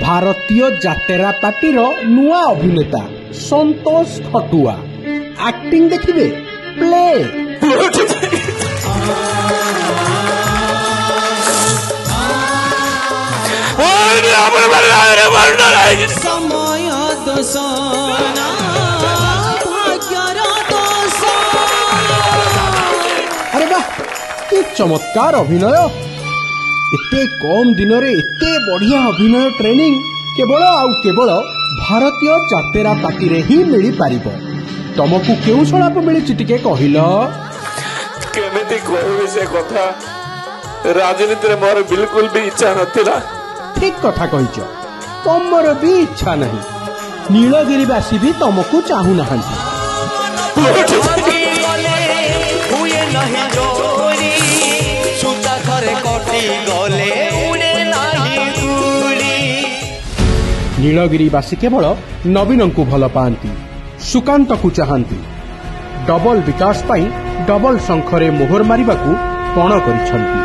भारतीय जातेरा पार्टीर नुआ अभिनेता संतोष खटुआ एक्टिंग देखिबे प्ले समय दोषना भाग्यर दोष। अरे वाह कि चमत्कार अभिनय एते कम दिन रे एते बढ़िया अभिनय ट्रेनिंग केवल आउ केवल भारतीय जातेरा पार्टी रे ही मिली पारिबो। तुमको केउ छलाप मिली टिके कहिल केमिति कहबे से कथा राजनीति रे मोर बिल्कुल भी इच्छा नथिला। ठीक कथा कहिच तमर भी इच्छा नहीं नीलगिरीवासी भी तुमको चाहू नहंती। नीलगिरीवासी केवल नवीन को भल पाती सुकांत को चाहती डबल विकास पाई डबल शंखरे मोहर मारिबाकू पण करिसंती।